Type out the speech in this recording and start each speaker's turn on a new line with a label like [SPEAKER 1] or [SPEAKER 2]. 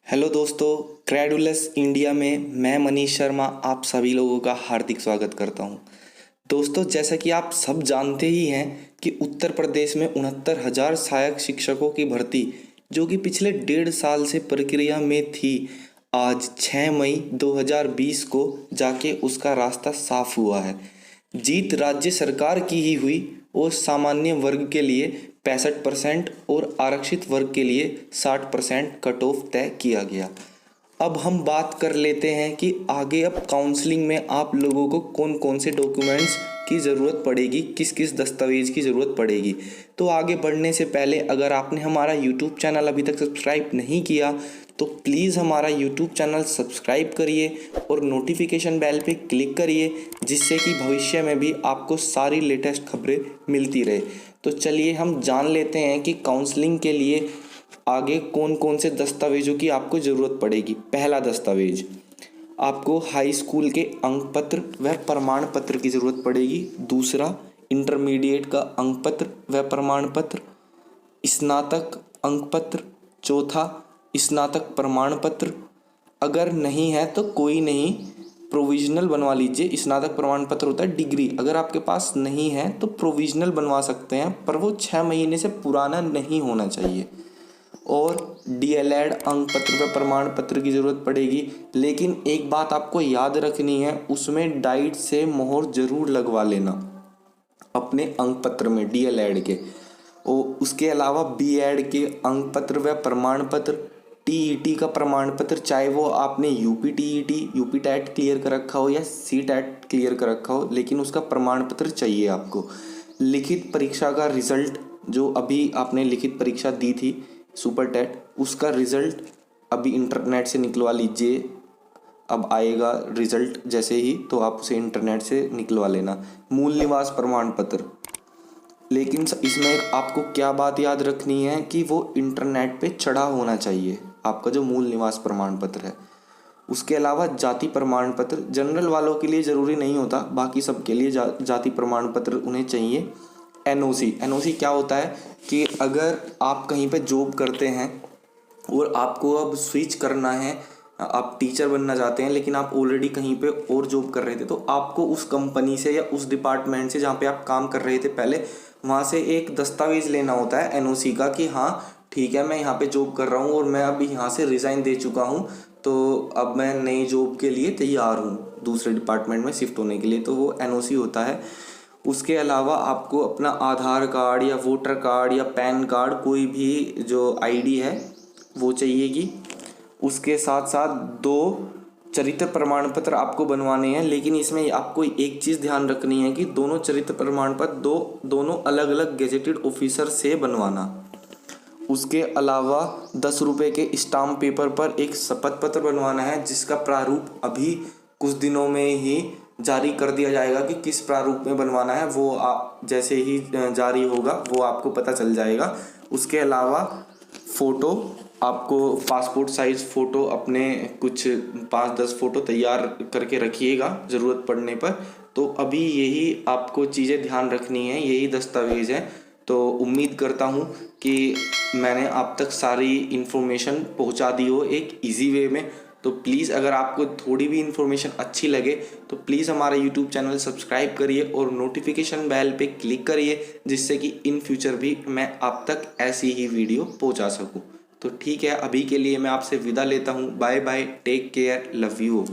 [SPEAKER 1] Hello दोस्तों, credulous India में मैं मनीष शर्मा आप सभी लोगों का हार्दिक स्वागत करता हूं। दोस्तों, जैसा कि आप सब जानते ही हैं कि उत्तर प्रदेश में 69,000 सहायक शिक्षकों की भर्ती जो कि पिछले 1.5 साल से प्रक्रिया में थी, आज 6 मई 2020 को जाके उसका रास्ता साफ हुआ है। जीत राज्य सरकार की ही हुई और सामान्य वर्ग के लिए 65% और आरक्षित वर्ग के लिए 60% कट ऑफ तय किया गया। अब हम बात कर लेते हैं कि आगे अब काउंसलिंग में आप लोगों को कौन कौन से डॉक्यूमेंट्स की ज़रूरत पड़ेगी, किस किस दस्तावेज की ज़रूरत पड़ेगी। तो आगे बढ़ने से पहले अगर आपने हमारा यूट्यूब चैनल अभी तक सब्सक्राइब नहीं किया तो प्लीज़ हमारा यूट्यूब चैनल सब्सक्राइब करिए और नोटिफिकेशन बेल पे क्लिक करिए, जिससे कि भविष्य में भी आपको सारी लेटेस्ट खबरें मिलती रहे। तो चलिए हम जान लेते हैं कि काउंसलिंग के लिए आगे कौन कौन से दस्तावेजों की आपको ज़रूरत पड़ेगी। पहला दस्तावेज, आपको हाई स्कूल के अंक पत्र व प्रमाण पत्र की ज़रूरत पड़ेगी। दूसरा, इंटरमीडिएट का अंक पत्र व प्रमाण पत्र। स्नातक अंक पत्र। चौथा, स्नातक प्रमाण पत्र। अगर नहीं है तो कोई नहीं, प्रोविजनल बनवा लीजिए। स्नातक प्रमाण पत्र होता है डिग्री, अगर आपके पास नहीं है तो प्रोविजनल बनवा सकते हैं, पर वो 6 महीने से पुराना नहीं होना चाहिए। और डीएलएड अंक पत्र व प्रमाण पत्र की ज़रूरत पड़ेगी। लेकिन एक बात आपको याद रखनी है, उसमें डाइट से मोहर ज़रूर लगवा लेना अपने अंक पत्र में, डीएलएड के। और उसके अलावा बीएड के अंक पत्र व प्रमाण पत्र, टीईटी का प्रमाण पत्र, चाहे वो आपने UP TET, UP TET clear कर रखा हो या सी टेट क्लियर कर रखा हो, लेकिन उसका प्रमाण पत्र चाहिए आपको। लिखित परीक्षा का रिजल्ट, जो अभी आपने लिखित परीक्षा दी थी सुपर टेट, उसका रिजल्ट अभी इंटरनेट से निकलवा लीजिए। अब आएगा रिजल्ट जैसे ही, तो आप उसे इंटरनेट से निकलवा लेना। मूल निवास प्रमाण पत्र, लेकिन इसमें आपको क्या बात याद रखनी है कि वो इंटरनेट पे चढ़ा होना चाहिए, आपका जो मूल निवास प्रमाण पत्र है। उसके अलावा जाति प्रमाण पत्र, जनरल वालों के लिए ज़रूरी नहीं होता, बाकी सबके लिए जाति प्रमाण पत्र उन्हें चाहिए। एनओसी क्या होता है कि अगर आप कहीं पे जॉब करते हैं और आपको अब स्विच करना है, आप टीचर बनना चाहते हैं लेकिन आप ऑलरेडी कहीं पे और जॉब कर रहे थे, तो आपको उस कंपनी से या उस डिपार्टमेंट से जहाँ पे आप काम कर रहे थे पहले, वहाँ से एक दस्तावेज लेना होता है एनओसी का, कि हाँ ठीक है मैं यहाँ पे जॉब कर रहा हूँ और मैं अभी यहाँ से रिज़ाइन दे चुका हूँ, तो अब मैं नई जॉब के लिए तैयार हूँ दूसरे डिपार्टमेंट में शिफ्ट होने के लिए, तो वो एनओसी होता है। उसके अलावा आपको अपना आधार कार्ड या वोटर कार्ड या पैन कार्ड, कोई भी जो आईडी है वो चाहिएगी। उसके साथ साथ 2 चरित्र प्रमाण पत्र आपको बनवाने हैं, लेकिन इसमें आपको एक चीज़ ध्यान रखनी है कि दोनों चरित्र प्रमाण पत्र दोनों अलग अलग गेजेटेड ऑफिसर से बनवाना। उसके अलावा 10 रुपये के स्टाम्प पेपर पर एक शपथ पत्र बनवाना है, जिसका प्रारूप अभी कुछ दिनों में ही जारी कर दिया जाएगा कि किस प्रारूप में बनवाना है। वो जैसे ही जारी होगा वो आपको पता चल जाएगा। उसके अलावा फ़ोटो, आपको पासपोर्ट साइज़ फ़ोटो अपने कुछ 5-10 फ़ोटो तैयार करके रखिएगा ज़रूरत पड़ने पर। तो अभी यही आपको चीज़ें ध्यान रखनी है, यही दस्तावेज़ हैं। तो उम्मीद करता हूँ कि मैंने आप तक सारी इन्फॉर्मेशन पहुँचा दी हो एक इजी वे में। तो प्लीज़ अगर आपको थोड़ी भी इन्फॉर्मेशन अच्छी लगे तो प्लीज़ हमारा यूट्यूब चैनल सब्सक्राइब करिए और नोटिफिकेशन बेल पे क्लिक करिए, जिससे कि इन फ्यूचर भी मैं आप तक ऐसी ही वीडियो पहुंचा सकूं। तो ठीक है, अभी के लिए मैं आपसे विदा लेता हूं। Bye bye, take care, love you.